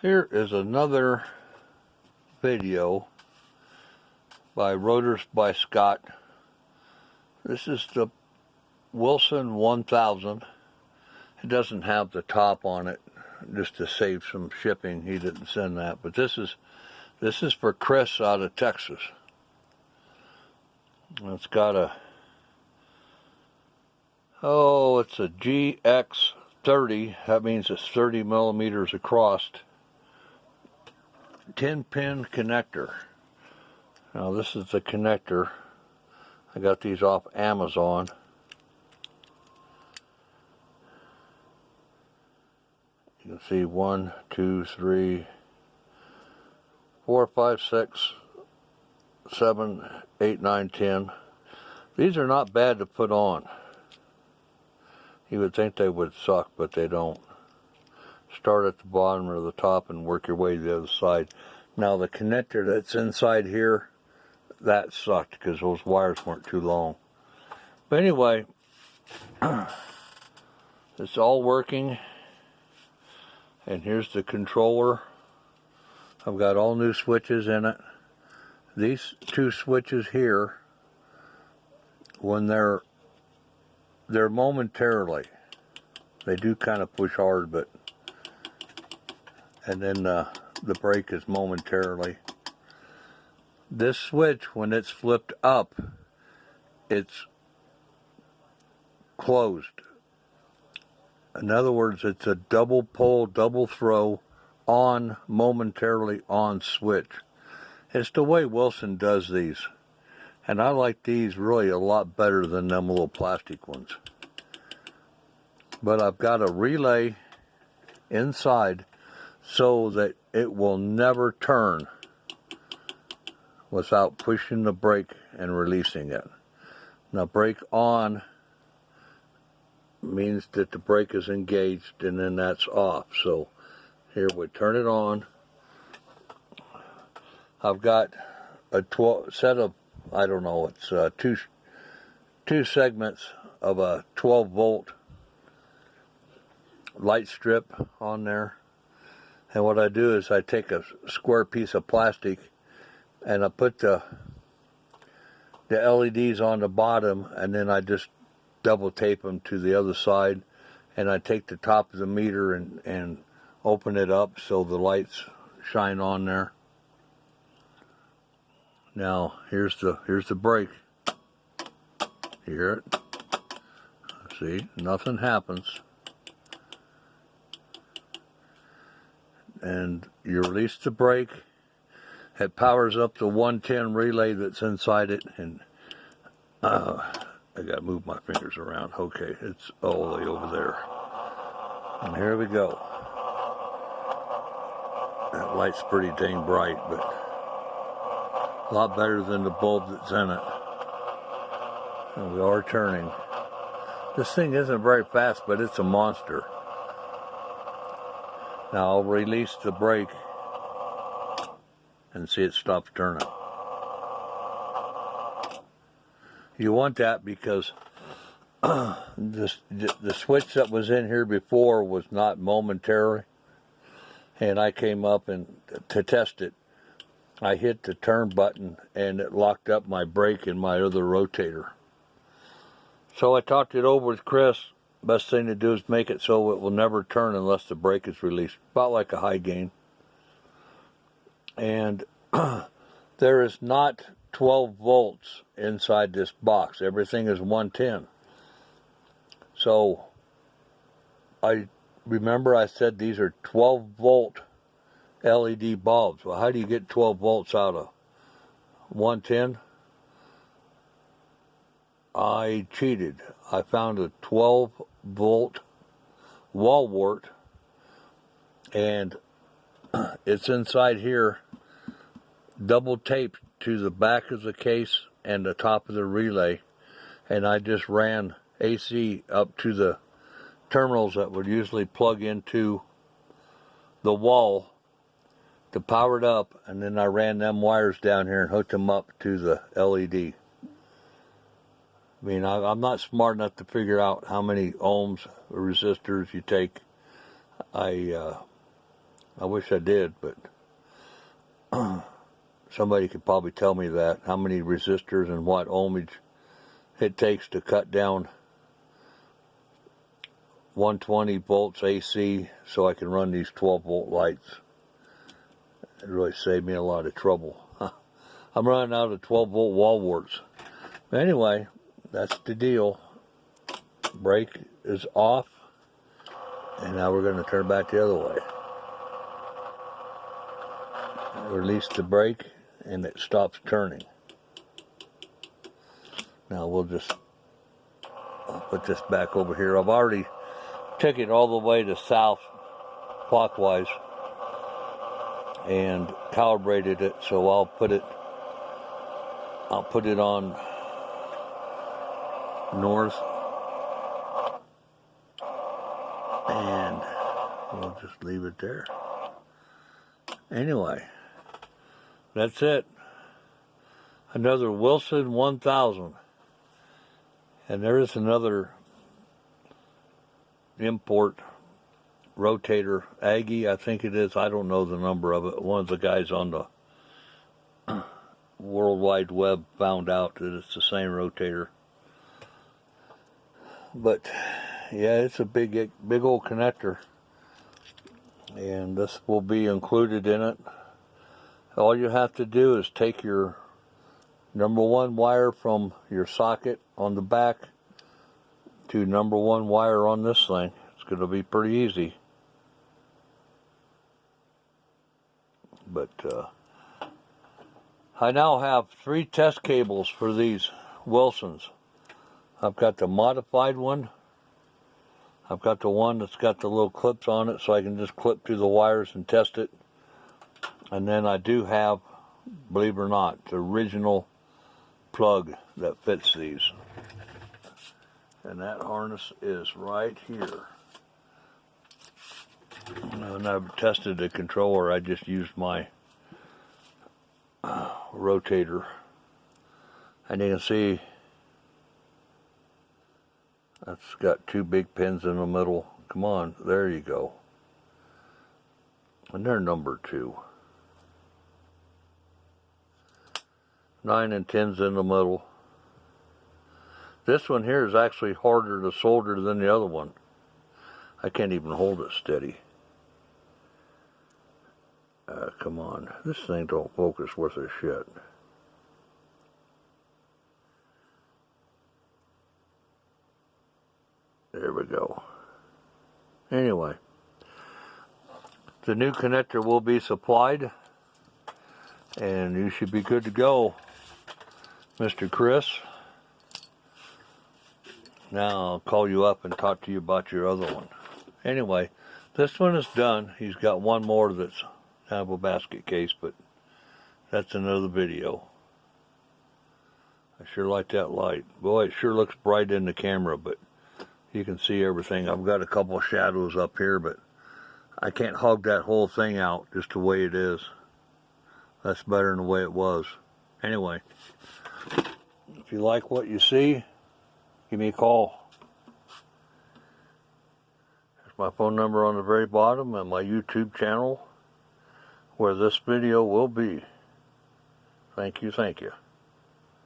Here is another video by Rotors by Scott. This is the Wilson 1000. It doesn't have the top on it, just to save some shipping. He didn't send that, but this is for Chris out of Texas. It's got it's a GX30. That means it's 30 millimeters across. 10-pin connector. Now this is the connector. I got these off Amazon. You can see 1, 2, 3, 4, 5, 6, 7, 8, 9, 10. These are not bad to put on. You would think they would suck, but they don't. Start at the bottom or the top and work your way to the other side. Now the connector that's inside here, that sucked because those wires weren't too long. But anyway, it's all working. And here's the controller. I've got all new switches in it. These two switches here, when they're momentarily, they do kind of push hard, but and then the brake is momentarily. This switch, when it's flipped up, it's closed. In other words, it's a double pull, double throw, on, momentarily on switch. It's the way Wilson does these. And I like these really a lot better than them little plastic ones. But I've got a relay inside so that it will never turn without pushing the brake and releasing it. Now, brake on means that the brake is engaged, and then that's off. So here we turn it on. I've got a 12 set of, I don't know, it's two segments of a 12 volt light strip on there. And what I do is I take a square piece of plastic and I put the LEDs on the bottom, and then I just double tape them to the other side, and I take the top of the meter and open it up so the lights shine on there. Now here's the brake. You hear it? See, nothing happens. And you release the brake. It powers up the 110 relay that's inside it, and I gotta move my fingers around. Okay, it's all the way over there. And here we go. That light's pretty dang bright, but a lot better than the bulb that's in it. And we are turning. This thing isn't very fast, but it's a monster. Now I'll release the brake and see it stops turning. You want that because the switch that was in here before was not momentary, and I came up and to test it, I hit the turn button and it locked up my brake and my other rotator. So I talked it over with Chris. Best thing to do is make it so it will never turn unless the brake is released, about like a high gain. And there is not 12 volts inside this box. Everything is 110. So I remember I said these are 12 volt LED bulbs. Well, how do you get 12 volts out of 110? I cheated. I found a 12 volt wall wart, and it's inside here, double taped to the back of the case and the top of the relay, and I just ran AC up to the terminals that would usually plug into the wall to power it up, and then I ran them wires down here and hooked them up to the LED. I mean, I'm not smart enough to figure out how many ohms or resistors you take. I I wish I did, but somebody could probably tell me that, how many resistors and what ohmage it takes to cut down 120 volts AC so I can run these 12 volt lights. It really saved me a lot of trouble. I'm running out of 12 volt wall warts. But anyway, that's the deal. Brake is off, and now we're going to turn back the other way. Release the brake and it stops turning. Now we'll just put this back over here. I've already took it all the way to south clockwise and calibrated it, so I'll put it on north, and we'll just leave it there. Anyway, that's it. Another Wilson 1000. And there is another import rotator, Aggie, I think it is. I don't know the number of it. One of the guys on the World Wide Web found out that it's the same rotator. But yeah, it's a big old connector, and this will be included in it. All you have to do is take your number 1 wire from your socket on the back to number 1 wire on this thing. It's going to be pretty easy. But I now have 3 test cables for these Wilsons. I've got the modified one. I've got the one that's got the little clips on it, so I can just clip to the wires and test it. And then I do have, believe it or not, the original plug that fits these. And that harness is right here. And I've tested the controller. I just used my rotator. And you can see that's got 2 big pins in the middle. Come on, there you go. And they're number 2. 9 and 10's in the middle. This one here is actually harder to solder than the other one. I can't even hold it steady. Come on, this thing don't focus worth a shit. There we go. Anyway, the new connector will be supplied, and you should be good to go, Mr. Chris. Now I'll call you up and talk to you about your other one. Anyway, this one is done. He's got one more that's kind of a basket case, but that's another video. I sure like that light. Boy, it sure looks bright in the camera, but you can see everything. I've got a couple of shadows up here, but I can't hug that whole thing out just the way it is. That's better than the way it was. Anyway, if you like what you see, give me a call. There's my phone number on the very bottom and my YouTube channel where this video will be. Thank you, thank you.